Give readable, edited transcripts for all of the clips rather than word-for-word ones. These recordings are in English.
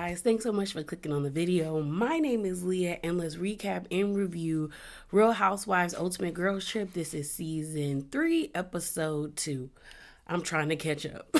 guys, thanks so much for clicking on the video. My name is Leah, and let's recap and review Real Housewives Ultimate Girls Trip. This is season 3, episode 2. I'm trying to catch up.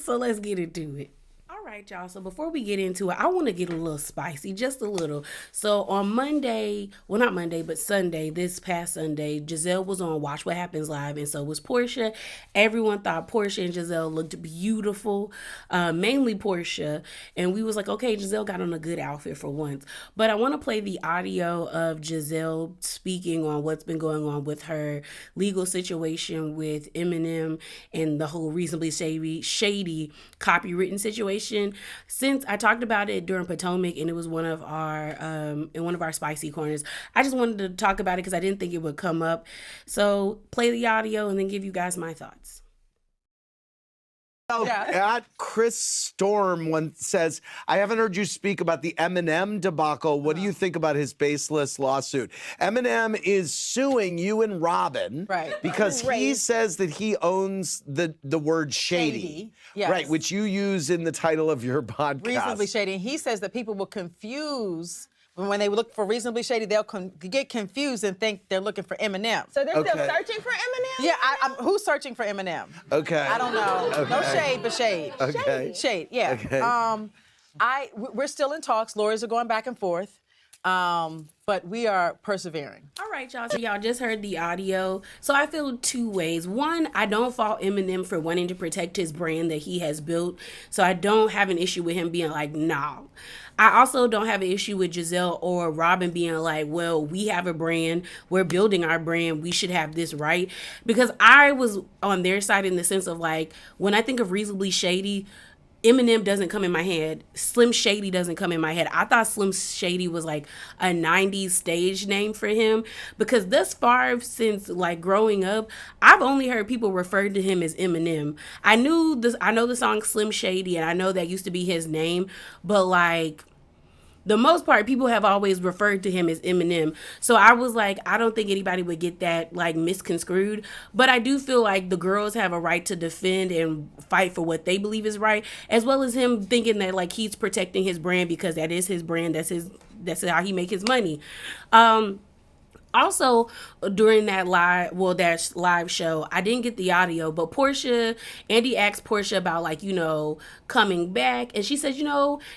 So let's get into it. All right, y'all. So before we get into it, I want to get a little spicy, just a little. So on Monday, well, not Monday, but Sunday, this past Sunday, Giselle was on Watch What Happens Live, and so was Porsha. Everyone thought Porsha and Giselle looked beautiful, mainly Porsha. And we was like, okay, Giselle got on a good outfit for once. But I want to play the audio of Giselle speaking on what's been going on with her legal situation with Eminem and the whole reasonably shady copywritten situation. Since I talked about it during Potomac and it was one of our in one of our spicy corners, I just wanted to talk about it because I didn't think it would come up. So play the audio and then give you guys my thoughts. At Chris Storm once says, I haven't heard you speak about the Eminem debacle. What do you think about his baseless lawsuit? Eminem is suing you and Robin because he says that he owns the word shady. Yes. Right, which you use in the title of your podcast. Reasonably shady. And he says that people will confuse, when they look for reasonably shady, they'll get confused and think they're looking for Eminem. So they're still searching for Eminem? Yeah, who's searching for Eminem? Okay. I don't know. Okay. No shade, but shade. Okay. Shade, yeah. Okay. We're still in talks. Lawyers are going back and forth. But we are persevering. All right, y'all. So y'all just heard the audio. So I feel two ways. One, I don't fault Eminem for wanting to protect his brand that he has built. So I don't have an issue with him being like, nah. I also don't have an issue with Giselle or Robin being like, well, we have a brand. We're building our brand. We should have this right. Because I was on their side in the sense of like, when I think of reasonably shady, Eminem doesn't come in my head. Slim Shady doesn't come in my head. I thought Slim Shady was like a 90s stage name for him because thus far since like growing up, I've only heard people refer to him as Eminem. I know the song Slim Shady and I know that used to be his name, but like the most part, people have always referred to him as Eminem. So I was like, I don't think anybody would get that like misconstrued. But I do feel like the girls have a right to defend and fight for what they believe is right, as well as him thinking that like he's protecting his brand because that is his brand. That's how he make his money. Also, during that live show, I didn't get the audio, but Andy asked Porsha about like, coming back. And she said,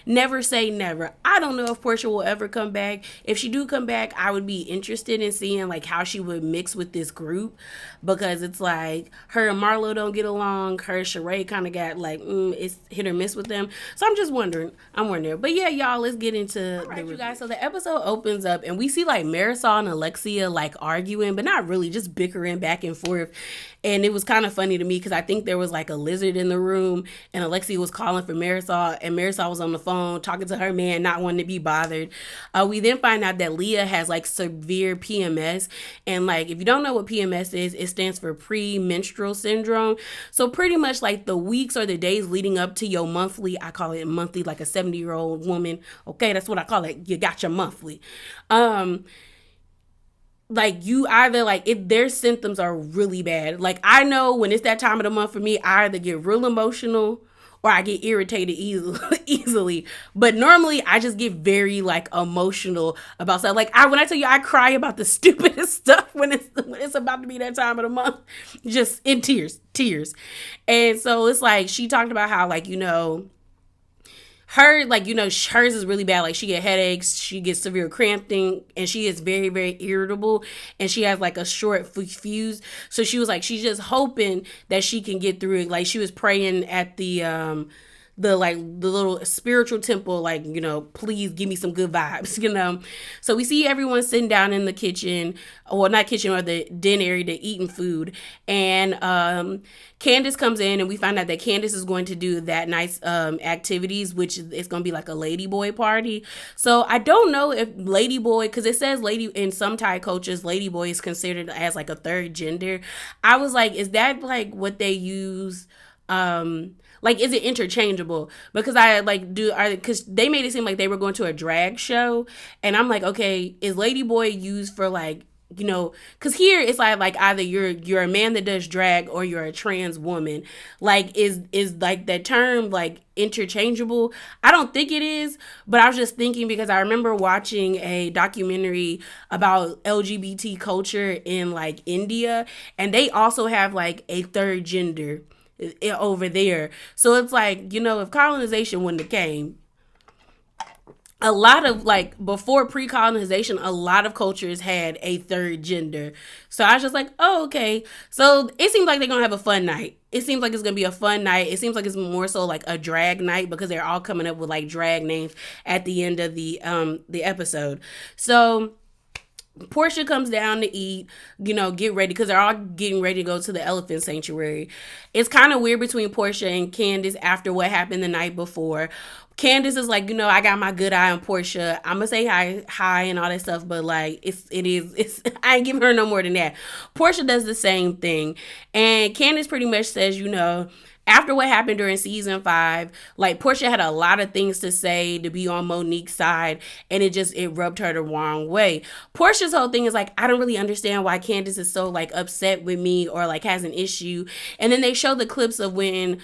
never say never. I don't know if Porsha will ever come back. If she do come back, I would be interested in seeing like how she would mix with this group because it's like her and Marlo don't get along. Her and Sheree kind of got like, it's hit or miss with them. So I'm just wondering. But yeah, y'all, let's get into you guys. So the episode opens up and we see like Marisol and Alexia like arguing, but not really, just bickering back and forth. And it was kind of funny to me because I think there was like a lizard in the room and Alexia was calling for Marisol and Marisol was on the phone talking to her man, not wanting to be bothered. We then find out that Leah has like severe PMS. And like, if you don't know what PMS is, it stands for premenstrual syndrome. So pretty much like the weeks or the days leading up to your monthly, I call it monthly, like a 70-year-old woman. Okay, that's what I call it. You got your monthly. Like you either like if their symptoms are really bad. Like I know when it's that time of the month for me, I either get real emotional or I get irritated easily. But normally I just get very like emotional about stuff. Like when I tell you I cry about the stupidest stuff when it's about to be that time of the month, just in tears. And so it's like she talked about how like, her, like, hers is really bad. Like, she get headaches, she gets severe cramping, and she is very, very irritable, and she has, like, a short fuse. So she was, like, she's just hoping that she can get through it. Like, she was praying at the little spiritual temple, like, please give me some good vibes, So we see everyone sitting down in the kitchen, or not kitchen, or the den area to eating food. And Candace comes in and we find out that Candace is going to do that night's activities, which is going to be like a ladyboy party. So I don't know if ladyboy, because it says lady in some Thai cultures, ladyboy is considered as like a third gender. I was like, is that like what they use? Like, is it interchangeable? Because because they made it seem like they were going to a drag show. And I'm like, okay, is ladyboy used for like because here it's like either you're a man that does drag or you're a trans woman. Like, is like that term like interchangeable? I don't think it is, but I was just thinking because I remember watching a documentary about LGBT culture in like India, and they also have like a third gender over there. So it's like, if colonization wouldn't have came, a lot of like before pre-colonization, a lot of cultures had a third gender. So I was just like, oh, okay. So it seems like they're gonna have a fun night. It seems like it's gonna be a fun night. It seems like it's more so like a drag night because they're all coming up with like drag names at the end of the episode. So Porsha comes down to eat, get ready, because they're all getting ready to go to the elephant sanctuary. It's kind of weird between Porsha and Candace after what happened the night before. Candace is like, I got my good eye on Porsha. I'm gonna say hi and all that stuff, but like it's I ain't giving her no more than that. Porsha does the same thing, and Candace pretty much says, after what happened during season 5, like Porsha had a lot of things to say to be on Monique's side, and it rubbed her the wrong way. Porsha's whole thing is like, I don't really understand why Candace is so like upset with me or like has an issue. And then they show the clips of when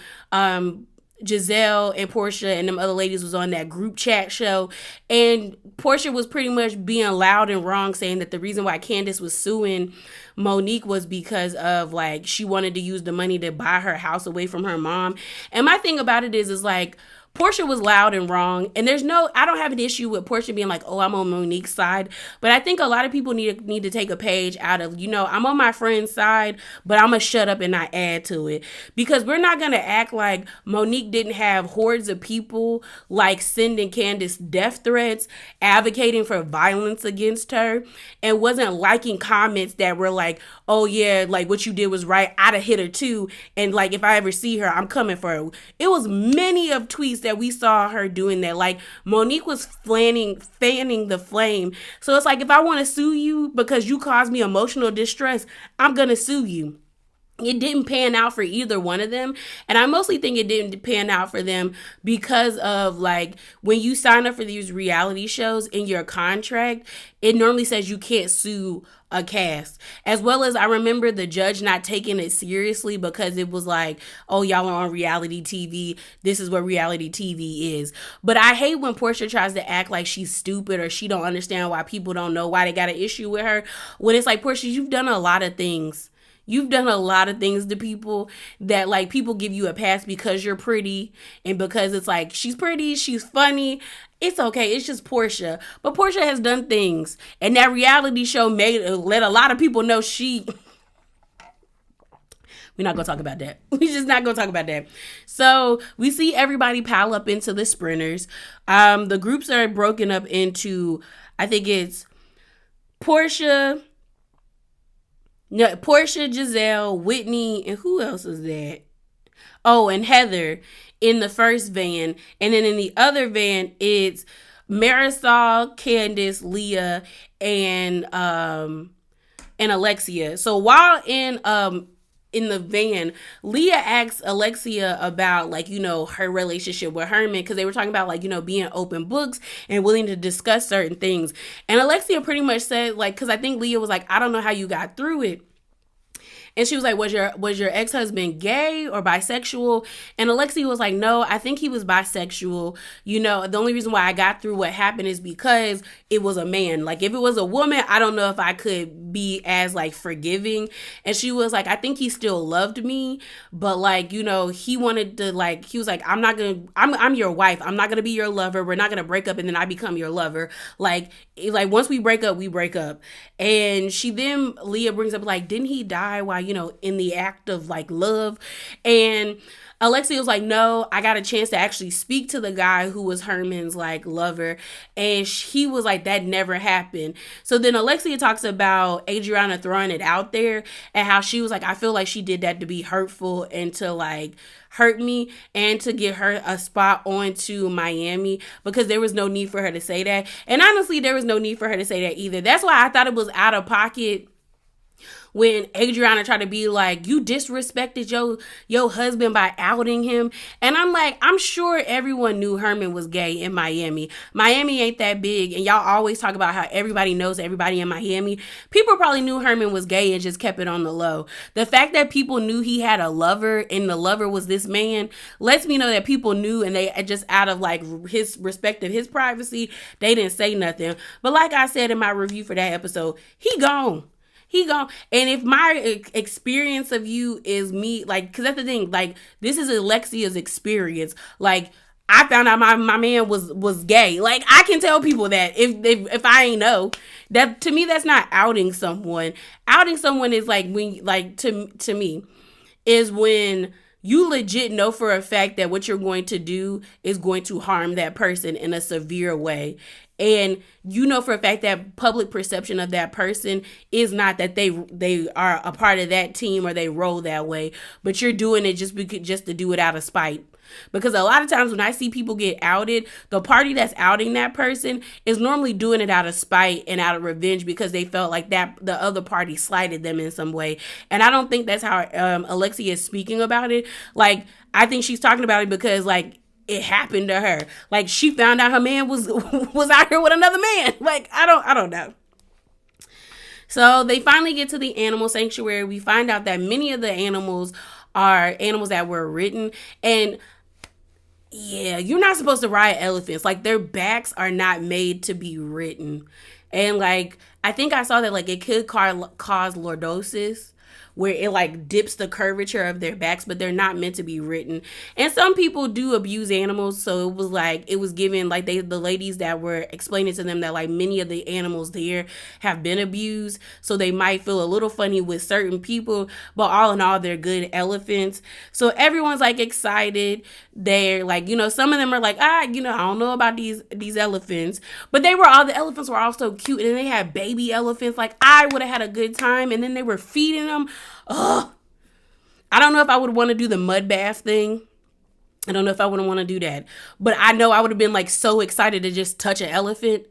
Giselle and Porsha and them other ladies was on that group chat show, and Porsha was pretty much being loud and wrong, saying that the reason why Candace was suing Monique was because of like she wanted to use the money to buy her house away from her mom. And my thing about it is like Porsha was loud and wrong, and I don't have an issue with Porsha being like, oh, I'm on Monique's side, but I think a lot of people need to take a page out of, I'm on my friend's side, but I'm gonna shut up and not add to it, because we're not gonna act like Monique didn't have hordes of people like sending Candace death threats, advocating for violence against her, and wasn't liking comments that were like, oh yeah, like what you did was right, I'd have hit her too, and like if I ever see her, I'm coming for her. It was many of tweets that we saw her doing that. Like Monique was fanning the flame. So it's like, if I want to sue you because you caused me emotional distress, I'm gonna sue you. It didn't pan out for either one of them. And I mostly think it didn't pan out for them because of like when you sign up for these reality shows in your contract, it normally says you can't sue a cast. As well as I remember the judge not taking it seriously because it was like, oh, y'all are on reality TV. This is what reality TV is. But I hate when Porsha tries to act like she's stupid or she don't understand why people don't know why they got an issue with her. When it's like, Porsha, you've done a lot of things. You've done a lot of things to people that like people give you a pass because you're pretty and because it's like she's pretty, she's funny. It's okay. It's just Porsha. But Porsha has done things, and that reality show let a lot of people know we're not going to talk about that. We're just not going to talk about that. So we see everybody pile up into the sprinters. The groups are broken up into, I think it's Porsha, Giselle, Whitney, and who else is that? Oh, and Heather in the first van. And then in the other van, it's Marisol, Candace, Leah, and Alexia. So while in the van, Leah asks Alexia about like, her relationship with Herman, because they were talking about like, being open books and willing to discuss certain things. And Alexia pretty much said like, because I think Leah was like, I don't know how you got through it. And she was like, was your ex-husband gay or bisexual? And Alexia was like, no, I think he was bisexual. The only reason why I got through what happened is because it was a man. Like, if it was a woman, I don't know if I could be as, like, forgiving. And she was like, I think he still loved me. But, like, he wanted to, like, he was like, I'm your wife. I'm not going to be your lover. We're not going to break up and then I become your lover. Like, once we break up, we break up. And Leah brings up, like, didn't he die while, in the act of like love? And Alexia was like, no, I got a chance to actually speak to the guy who was Herman's like lover. And he was like, that never happened. So then Alexia talks about Adriana throwing it out there and how she was like, I feel like she did that to be hurtful and to like hurt me and to get her a spot onto Miami, because there was no need for her to say that. And honestly, there was no need for her to say that either. That's why I thought it was out of pocket when Adriana tried to be like, you disrespected your husband by outing him. And I'm like, I'm sure everyone knew Herman was gay in Miami. Miami ain't that big, and y'all always talk about how everybody knows everybody in Miami. People probably knew Herman was gay and just kept it on the low. The fact that people knew he had a lover and the lover was this man lets me know that people knew, and they just out of like his respect of his privacy, they didn't say nothing. But like I said in my review for that episode, he gone. He gone. And if my experience of you is me, like, because that's the thing, like, this is Alexia's experience. Like, I found out my man was gay. Like, I can tell people that if I ain't know. That, to me, that's not outing someone. Outing someone is like when, like, to me, is when you legit know for a fact that what you're going to do is going to harm that person in a severe way. And you know for a fact that public perception of that person is not that they are a part of that team or they roll that way, but you're doing it just to do it out of spite. Because a lot of times when I see people get outed, the party that's outing that person is normally doing it out of spite and out of revenge because they felt like that the other party slighted them in some way. And I don't think that's how Alexia is speaking about it. Like, I think she's talking about it because, like, it happened to her. Like, she found out her man was out here with another man. Like, I don't know. So they finally get to the animal sanctuary. We find out that many of the animals are animals that were ridden. And yeah, you're not supposed to ride elephants. Like, their backs are not made to be ridden. And, like, I think I saw that, like, it could cause lordosis, where it, like, dips the curvature of their backs, but they're not meant to be ridden. And some people do abuse animals, so it was, like, it was given, like, the ladies that were explaining to them that, like, many of the animals there have been abused, so they might feel a little funny with certain people, but all in all, they're good elephants. So everyone's, like, excited. They're, like, you know, some of them are like, you know, I don't know about these elephants, but the elephants were all so cute, and they had baby elephants. Like, I would have had a good time, and then they were feeding them. Ugh. I don't know if I would want to do the mud bath thing. I don't know if I would want to do that. But I know I would have been, like, so excited to just touch an elephant.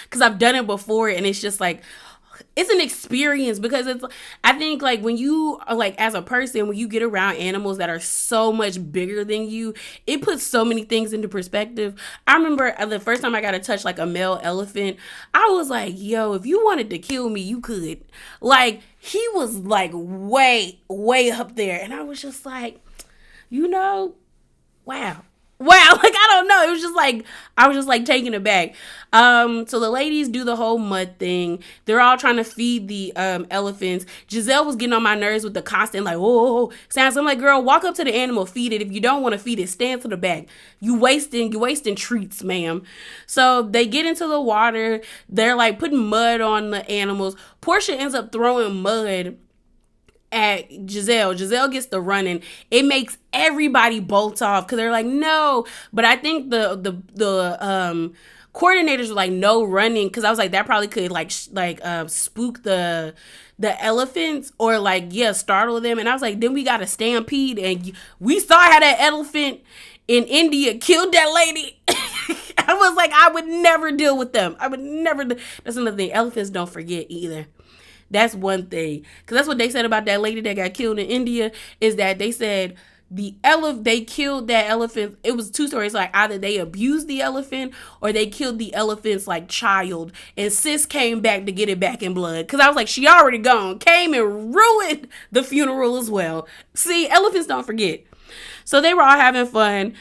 Because I've done it before, and it's just, like, it's an experience. Because it's, I think, like, when you, like, as a person, when you get around animals that are so much bigger than you, it puts so many things into perspective. I remember the first time I got to touch, like, a male elephant, I was like, yo, if you wanted to kill me, you could. Like, he was, like, way, way up there. And I was just like, you know, wow. Like, I don't know. It was just like, I was just like taken aback. So the ladies do the whole mud thing. They're all trying to feed the elephants. Giselle was getting on my nerves with the constant, like, whoa, sounds. I'm like, girl, walk up to the animal, feed it. If you don't want to feed it, stand to the back. You wasting treats, ma'am. So they get into the water. They're like putting mud on the animals. Portia ends up throwing mud at Giselle. Giselle gets the running. It makes everybody bolt off because they're like, no. But I think the coordinators were like, no running, because I was like, that probably could spook the elephants or startle them. And I was like, then we got a stampede, and we saw how that elephant in India killed that lady. I was like, I would never deal with them. I would never. That's another thing. Elephants don't forget either. That's one thing. Because that's what they said about that lady that got killed in India, is that they said they killed that elephant. It was two stories. Like, either they abused the elephant or they killed the elephant's like child. And sis came back to get it back in blood. Because I was like, she already gone. Came and ruined the funeral as well. See, elephants don't forget. So they were all having fun.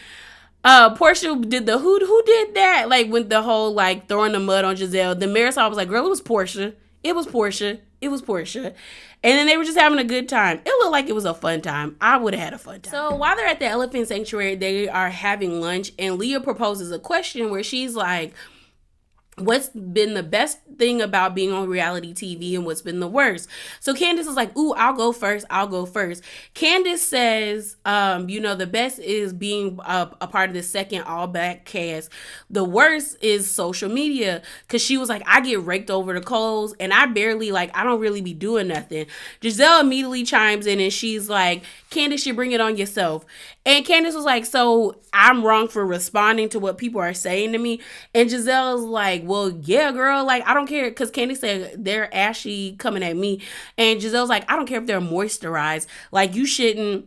Portia did the who did that? Like, with the whole like throwing the mud on Giselle. The Marisol was like, girl, it was Portia. It was Portia. It was Portia. And then they were just having a good time. It looked like it was a fun time. I would have had a fun time. So while they're at the elephant sanctuary, they are having lunch, and Leah proposes a question where she's like, what's been the best thing about being on reality TV and what's been the worst? So Candace is like, ooh, I'll go first. Candace says, the best is being a part of the second all back cast. The worst is social media, because she was like, I get raked over the coals and I barely, I don't really be doing nothing. Giselle immediately chimes in and she's like, Candace, you bring it on yourself. And Candace was like, so I'm wrong for responding to what people are saying to me. And Giselle's like, well, yeah, girl, like, I don't care. Because Candace said they're ashy coming at me. And Giselle's like, I don't care if they're moisturized. Like, you shouldn't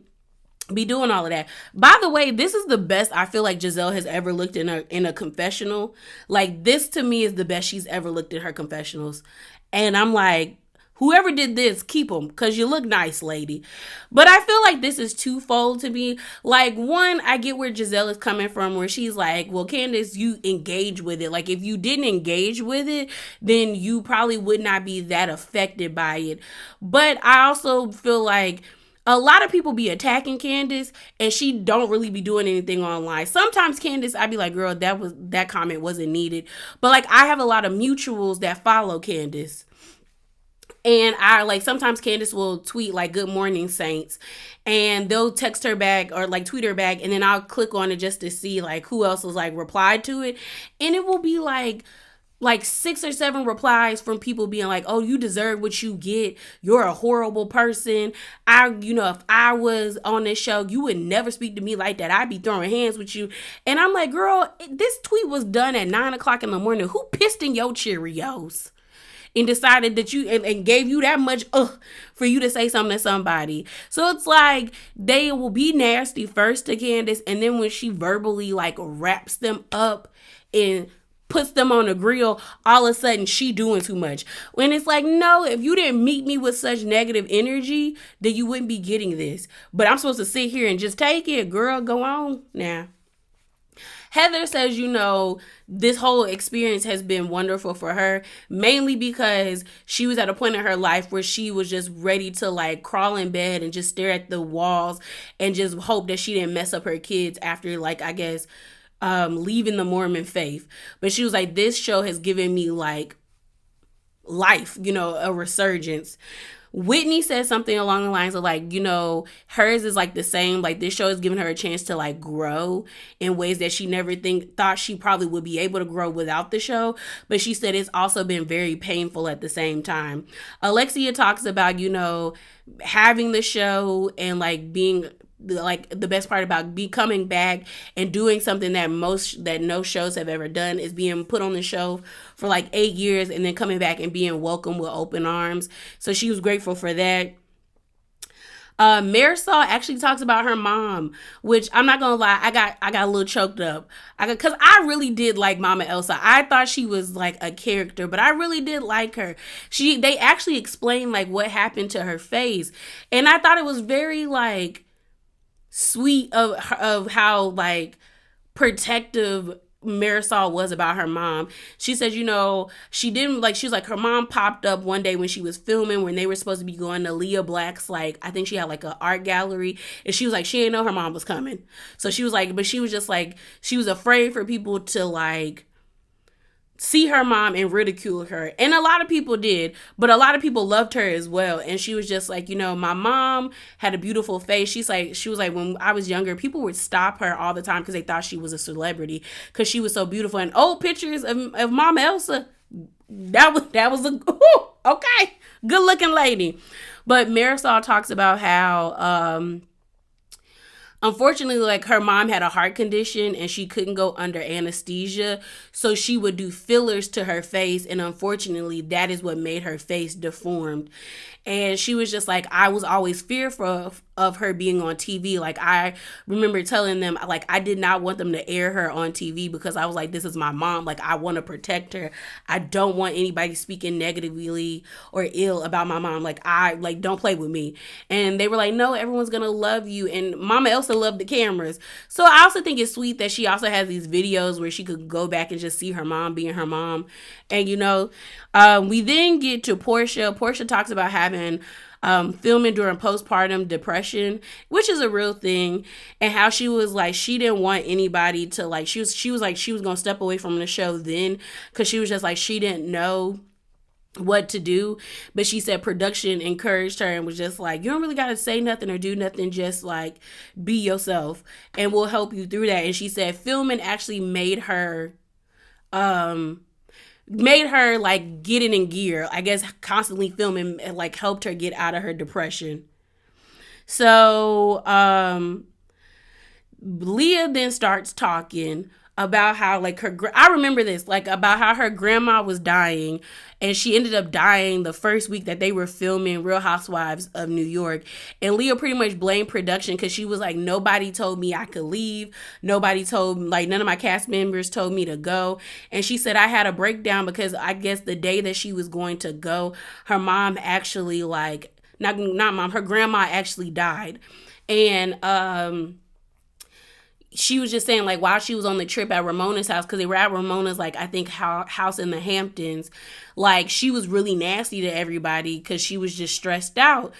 be doing all of that. By the way, this is the best I feel like Giselle has ever looked in a confessional. Like, this to me is the best she's ever looked at her confessionals. And I'm like, whoever did this, keep them, because you look nice, lady. But I feel like this is twofold to me. Like, one, I get where Giselle is coming from, where she's like, well, Candace, you engage with it. Like, if you didn't engage with it, then you probably would not be that affected by it. But I also feel like a lot of people be attacking Candace and she don't really be doing anything online. Sometimes Candace, I'd be like, girl, that comment wasn't needed. But like, I have a lot of mutuals that follow Candace. And I like, sometimes Candace will tweet like, good morning, Saints. And they'll text her back or like tweet her back. And then I'll click on it just to see like who else was like replied to it. And it will be like 6 or 7 replies from people being like, oh, you deserve what you get. You're a horrible person. If I was on this show, you would never speak to me like that. I'd be throwing hands with you. And I'm like, girl, this tweet was done at 9:00 in the morning. Who pissed in your Cheerios and decided that and gave you that much for you to say something to somebody? So it's like they will be nasty first to Candace, and then when she verbally like wraps them up and puts them on the grill, all of a sudden she doing too much. When it's like, no, if you didn't meet me with such negative energy, then you wouldn't be getting this. But I'm supposed to sit here and just take it. Girl, go on now. Heather says, this whole experience has been wonderful for her, mainly because she was at a point in her life where she was just ready to like crawl in bed and just stare at the walls and just hope that she didn't mess up her kids after, like, I guess, leaving the Mormon faith. But she was like, this show has given me like life, a resurgence. Whitney said something along the lines of like, hers is like the same. Like, this show has given her a chance to like grow in ways that she never thought she probably would be able to grow without the show. But she said it's also been very painful at the same time. Alexia talks about, having the show and like being like the best part about coming back and doing something that no shows have ever done is being put on the show for like 8 years and then coming back and being welcomed with open arms. So she was grateful for that. Marisol actually talks about her mom, which I'm not gonna lie, I got a little choked up. Cause I really did like Mama Elsa. I thought she was like a character, but I really did like her. They actually explained like what happened to her face, and I thought it was very like sweet of how like protective Marisol was about her mom. She said, she didn't like, she was like, her mom popped up one day when she was filming when they were supposed to be going to Leah Black's, like, I think she had like an art gallery, and she was like, she didn't know her mom was coming. So she was like, but she was just like, she was afraid for people to like see her mom and ridicule her. And a lot of people did, but a lot of people loved her as well. And she was just like, my mom had a beautiful face. She was like, when I was younger, people would stop her all the time because they thought she was a celebrity because she was so beautiful. And old pictures of Mama Elsa, that was okay, good looking lady. But Marisol talks about how unfortunately, like, her mom had a heart condition and she couldn't go under anesthesia. So she would do fillers to her face. And unfortunately, that is what made her face deformed. And she was just like, I was always fearful of her being on TV. Like, I remember telling them, like, I did not want them to air her on TV because I was like, this is my mom. Like, I want to protect her. I don't want anybody speaking negatively or ill about my mom. Like, don't play with me. And they were like, no, everyone's going to love you. And Mama Elsa loved the cameras. So I also think it's sweet that she also has these videos where she could go back and just see her mom being her mom. And, we then get to Portia. Portia talks about having filming during postpartum depression, which is a real thing, and how she was like, she didn't want anybody to like, she was like, she was gonna step away from the show then because she was just like, she didn't know what to do. But she said production encouraged her and was just like, you don't really gotta say nothing or do nothing, just like be yourself and we'll help you through that. And she said filming actually made her like get it in gear. I guess constantly filming like helped her get out of her depression. So Leah then starts talking about how like I remember this, like about how her grandma was dying, and she ended up dying the first week that they were filming Real Housewives of New York. And Leah pretty much blamed production because she was like, nobody told me I could leave. Nobody told, like, none of my cast members told me to go. And she said I had a breakdown because I guess the day that she was going to go, her mom actually like, not mom, her grandma actually died. And she was just saying, like, while she was on the trip at Ramona's house, because they were at Ramona's, like, I think house in the Hamptons, like, she was really nasty to everybody because she was just stressed out.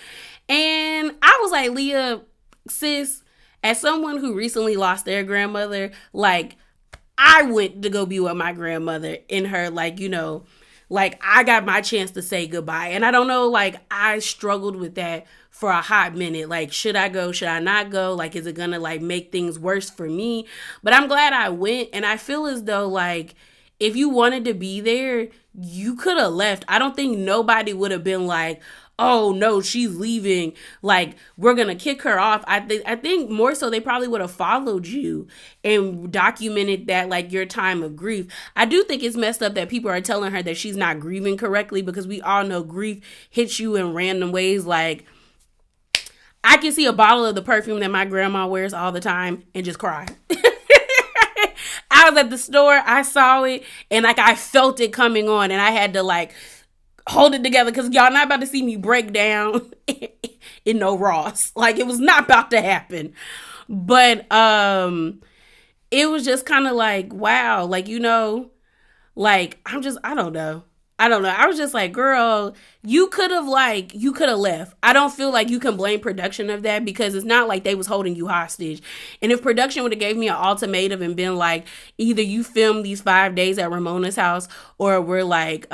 And I was like, Leah, sis, as someone who recently lost their grandmother, like, I went to go be with my grandmother in her, like, you know, like, I got my chance to say goodbye. And I don't know, like, I struggled with that for a hot minute. Like, should I go? Should I not go? Like, is it gonna like make things worse for me? But I'm glad I went. And I feel as though, like, if you wanted to be there, you could have left. I don't think nobody would have been like, oh no, she's leaving, like, we're gonna kick her off. I think more so they probably would have followed you and documented that, like, your time of grief. I do think it's messed up that people are telling her that she's not grieving correctly, because we all know grief hits you in random ways. Like, I can see a bottle of the perfume that my grandma wears all the time and just cry. I was at the store, I saw it, and like I felt it coming on, and I had to like hold it together because y'all not about to see me break down in no Ross. Like, it was not about to happen. But it was just kind of like, wow, like, you know, like, I don't know. I was just like, girl, you could have left. I don't feel like you can blame production of that, because it's not like they was holding you hostage. And if production would have gave me an ultimatum and been like, either you film these 5 days at Ramona's house, or we're like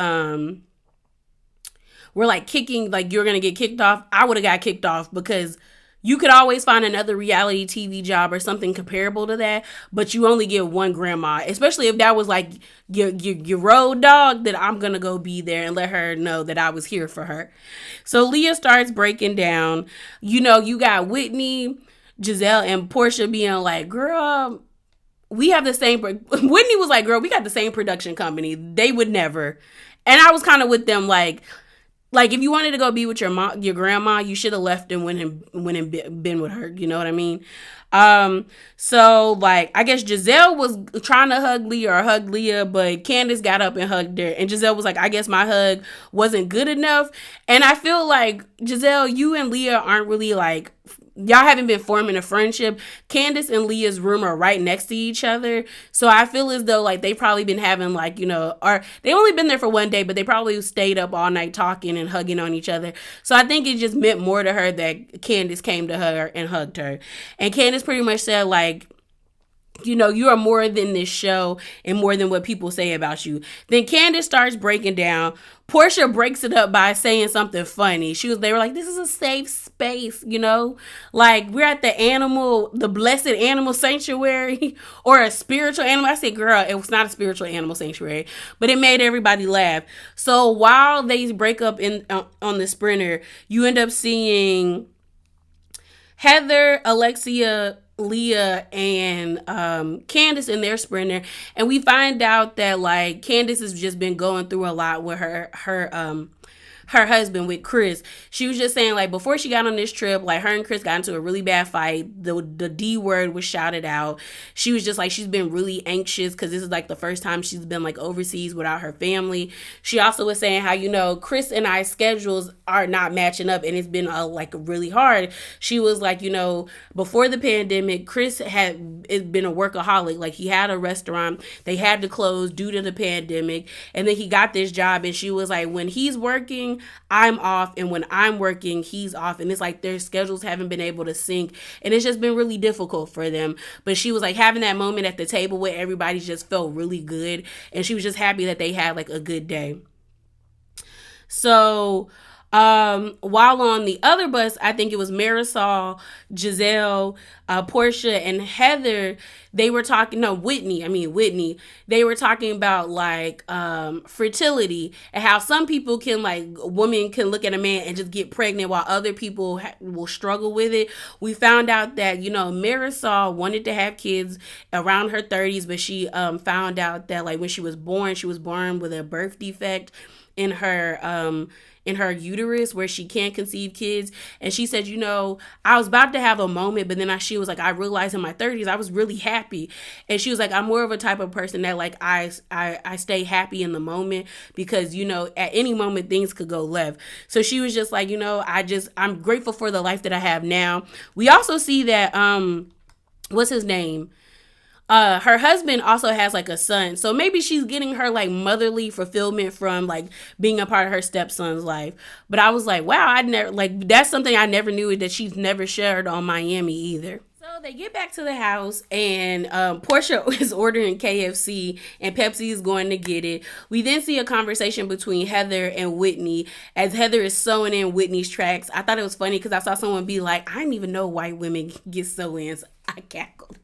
kicking, like, you're going to get kicked off, I would have got kicked off, because you could always find another reality TV job or something comparable to that, but you only get one grandma, especially if that was like your road dog, that I'm going to go be there and let her know that I was here for her. So Leah starts breaking down. You know, you got Whitney, Giselle, and Portia being like, girl, we have the same, Whitney was like, girl, we got the same production company. They would never. And I was kind of with them, like, if you wanted to go be with your mom, your grandma, you should have left and went and been with her. You know what I mean? So, like, I guess Giselle was trying to hug Leah, but Candace got up and hugged her. And Giselle was like, I guess my hug wasn't good enough. And I feel like, Giselle, you and Leah aren't really like, y'all haven't been forming a friendship. Candace and Leah's room are right next to each other. So I feel as though, like, they've probably been having, like, you know, or they only been there for one day, but they probably stayed up all night talking and hugging on each other. So I think it just meant more to her that Candace came to her and hugged her. And Candace pretty much said, like, you know, you are more than this show and more than what people say about you. Then Candace starts breaking down. Portia breaks it up by saying something funny. They were like, this is a safe space, you know? Like, we're at the blessed animal sanctuary, or a spiritual animal. I said, girl, it was not a spiritual animal sanctuary, but it made everybody laugh. So while they break up on the Sprinter, you end up seeing Heather, Alexia, Leah, and Candace in their Sprinter, and we find out that, like, Candace has just been going through a lot with her husband, with Chris. She was just saying, like, before she got on this trip, like, her and Chris got into a really bad fight. The D word was shouted out. She was just like, she's been really anxious because this is like the first time she's been like overseas without her family. She also was saying how, you know, Chris and I's schedules are not matching up, and it's been like really hard. She was like, you know, before the pandemic, Chris had been a workaholic. Like, he had a restaurant, they had to close due to the pandemic, and then he got this job, and she was like, when he's working, I'm off, and when I'm working, he's off. And it's like their schedules haven't been able to sync, and it's just been really difficult for them. But she was like, having that moment at the table where everybody just felt really good, and she was just happy that they had like a good day. So While on the other bus, I think it was Marisol, Giselle, Portia, and Heather. They were talking. No, Whitney. They were talking about like fertility and how some people can women can look at a man and just get pregnant while other people will struggle with it. We found out that Marisol wanted to have kids around her 30s, but she found out that when she was born with a birth defect in her uterus where she can't conceive kids. And she said, I was about to have a moment, but then she was like, I realized in my 30s I was really happy. And she was like, I'm more of a type of person that I stay happy in the moment because at any moment things could go left. So she was just like, I'm grateful for the life that I have now. We also see that what's his name? Her husband also has a son, so maybe she's getting her motherly fulfillment from being a part of her stepson's life. But I was like, wow, I never that's something I never knew that she's never shared on Miami either. So they get back to the house and Portia is ordering KFC and Pepsi is going to get it. We then see a conversation between Heather and Whitney as Heather is sewing in Whitney's tracks. I thought it was funny because I saw someone be like, I didn't even know white women get sew-ins. I cackled.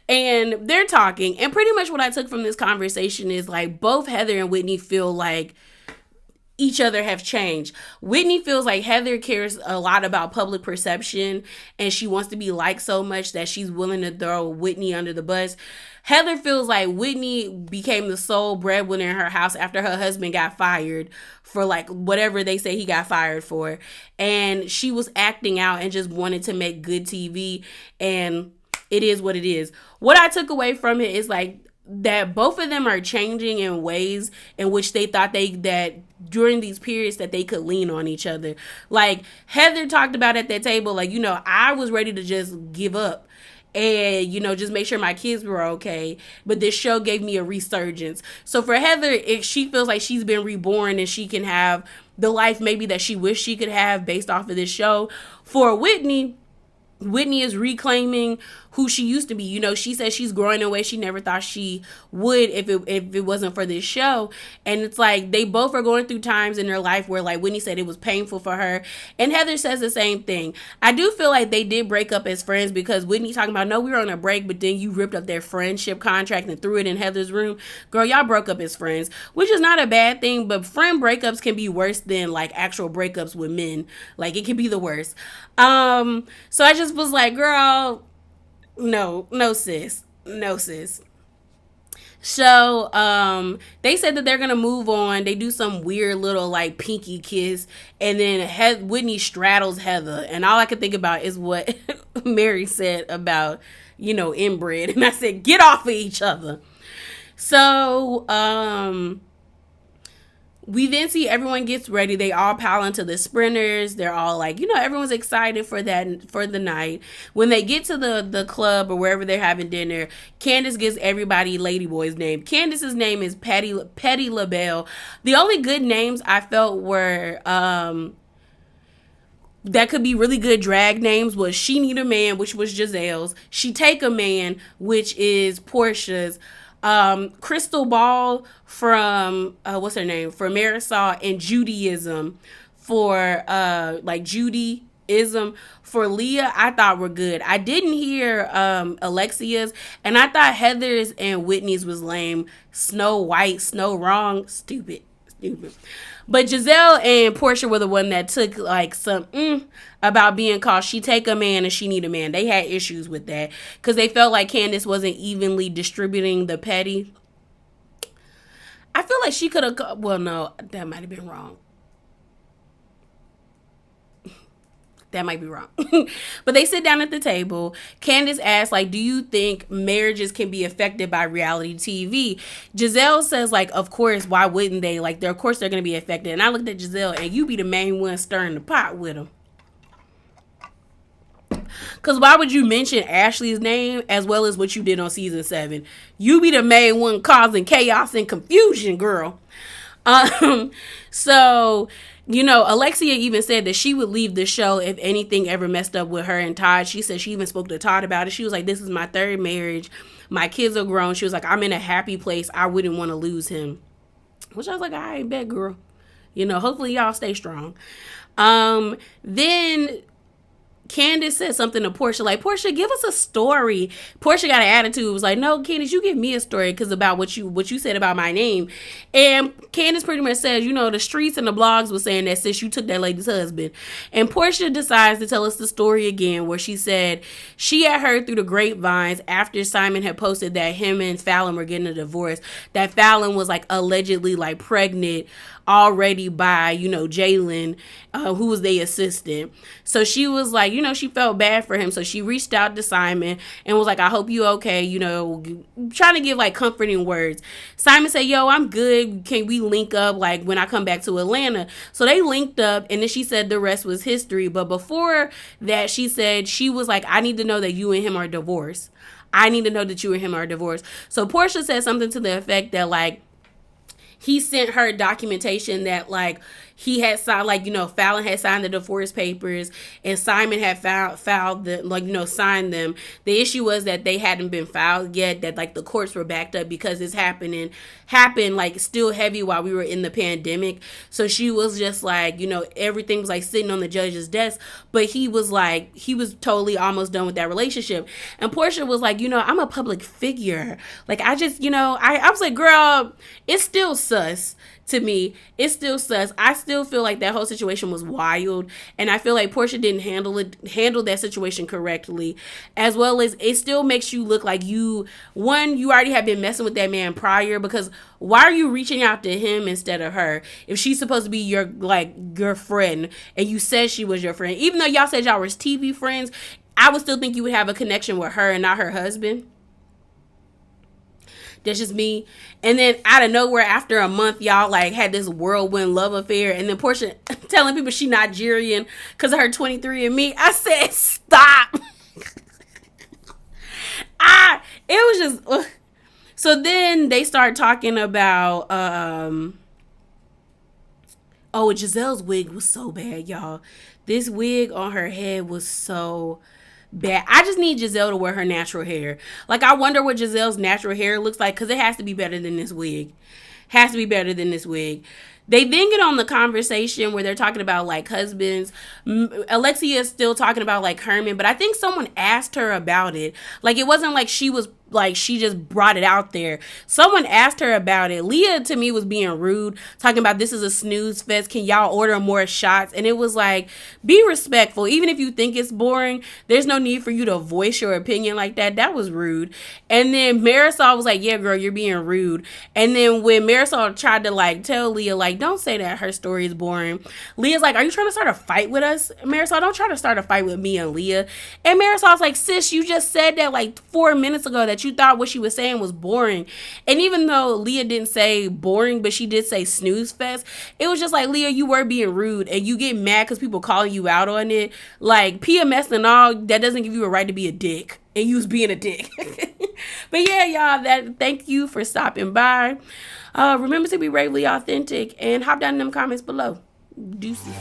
And they're talking, and pretty much what I took from this conversation is both Heather and Whitney feel like each other have changed. Whitney feels like Heather cares a lot about public perception and she wants to be liked so much that she's willing to throw Whitney under the bus. Heather feels like Whitney became the sole breadwinner in her house after her husband got fired for whatever they say he got fired for, and she was acting out and just wanted to make good TV, and it is what it is. What I took away from it is that both of them are changing in ways in which they thought that during these periods that they could lean on each other. Heather talked about at that table, I was ready to just give up and just make sure my kids were okay, but this show gave me a resurgence. So for Heather, she feels like she's been reborn and she can have the life maybe that she wished she could have based off of this show. For Whitney is reclaiming who she used to be. She says she's growing in a way she never thought she would if it wasn't for this show. And it's they both are going through times in their life where Whitney said it was painful for her. And Heather says the same thing. I do feel like they did break up as friends because Whitney talking about, no, we were on a break, but then you ripped up their friendship contract and threw it in Heather's room. Girl, y'all broke up as friends, which is not a bad thing, but friend breakups can be worse than actual breakups with men. It can be the worst. So I just was like, girl, no sis. So they said that they're gonna move on. They do some weird little pinky kiss, and then Whitney straddles Heather, and all I could think about is what Mary said about inbred, and I said, get off of each other. So we then see everyone gets ready. They all pile into the sprinters. They're all everyone's excited for the night. When they get to the club or wherever they're having dinner, Candace gives everybody Ladyboy's name. Candace's name is Petty LaBelle. The only good names I felt were that could be really good drag names was She Need a Man, which was Giselle's. She Take a Man, which is Portia's. Crystal Ball from what's her name, for Marisol, and Judaism for Judaism for Leah, I thought were good. I didn't hear Alexia's, and I thought Heather's and Whitney's was lame. Snow White, Snow Wrong, stupid. But Giselle and Portia were the one that took some about being called She Take a Man and She Need a Man. They had issues with that because they felt like Candace wasn't evenly distributing the petty. I feel like she could have. Well, no, that might have been wrong. That might be wrong. But they sit down at the table. Candace asks, do you think marriages can be affected by reality TV? Giselle says, of course, why wouldn't they? Of course they're going to be affected. And I looked at Giselle, and you be the main one stirring the pot with them. Because why would you mention Ashley's name as well as what you did on season 7? You be the main one causing chaos and confusion, girl. So... Alexia even said that she would leave the show if anything ever messed up with her and Todd. She said she even spoke to Todd about it. She was like, this is my 3rd marriage. My kids are grown. She was like, I'm in a happy place. I wouldn't want to lose him. Which I was like, all right, bet, girl. Hopefully y'all stay strong. Then Candace said something to Portia, like, Portia, give us a story. Portia got an attitude. It was like, no, Candace, you give me a story because about what you said about my name. And Candace pretty much says, the streets and the blogs were saying that since you took that lady's husband. And Portia decides to tell us the story again, where she said she had heard through the grapevines after Simon had posted that him and Fallon were getting a divorce, that Fallon was like allegedly like pregnant already by, Jalen, who was their assistant. So she was like, she felt bad for him. So she reached out to Simon and was like, I hope you okay, trying to give like comforting words. Simon said, yo, I'm good. Can we link up like when I come back to Atlanta? So they linked up, and then she said the rest was history. But before that, she said she was like, I need to know that you and him are divorced. I need to know that you and him are divorced. So Portia said something to the effect that like, he sent her documentation that like he had signed, like, Fallon had signed the divorce papers and Simon had filed the, like, signed them. The issue was that they hadn't been filed yet, that like the courts were backed up because this happened like still heavy while we were in the pandemic. So she was just like, everything was like sitting on the judge's desk, but he was totally almost done with that relationship. And Portia was like, I'm a public figure. Like, I just, I was like, girl, it's still sus. To me, it's still sus. I still feel like that whole situation was wild, and I feel like Portia didn't handle that situation correctly, as well as it still makes you look like you already have been messing with that man prior, because why are you reaching out to him instead of her if she's supposed to be your friend, and you said she was your friend, even though y'all said y'all was TV friends. I would still think you would have a connection with her and not her husband. That's just me. And then out of nowhere, after a month, y'all like had this whirlwind love affair. And then Portia telling people she Nigerian because of her 23andMe. I said, stop. It was just. So then they start talking about. Giselle's wig was so bad, y'all. This wig on her head was so bad. I just need Giselle to wear her natural hair. Like, I wonder what Giselle's natural hair looks like, because it has to be better than this wig. They then get on the conversation where they're talking about like husbands. Alexia is still talking about like Herman, but I think someone asked her about it. Like, it wasn't like she just brought it out there. Someone asked her about it. Leah, to me, was being rude, talking about this is a snooze fest. Can y'all order more shots? And it was like, be respectful. Even if you think it's boring, there's no need for you to voice your opinion like that. That was rude. And then Marisol was like, yeah, girl, you're being rude. And then when Marisol tried to like tell Leah, like, don't say that her story is boring, Leah's like, are you trying to start a fight with us? Marisol, don't try to start a fight with me and Leah. And Marisol's like, sis, you just said that like 4 minutes ago that you thought what she was saying was boring. And even though Leah didn't say boring, but she did say snooze fest, it was just like, Leah, you were being rude and you get mad because people calling you out on it. Like, PMS and all, that doesn't give you a right to be a dick. And you was being a dick. But yeah, y'all, thank you for stopping by. Remember to be bravely authentic and hop down in them comments below. Deuces.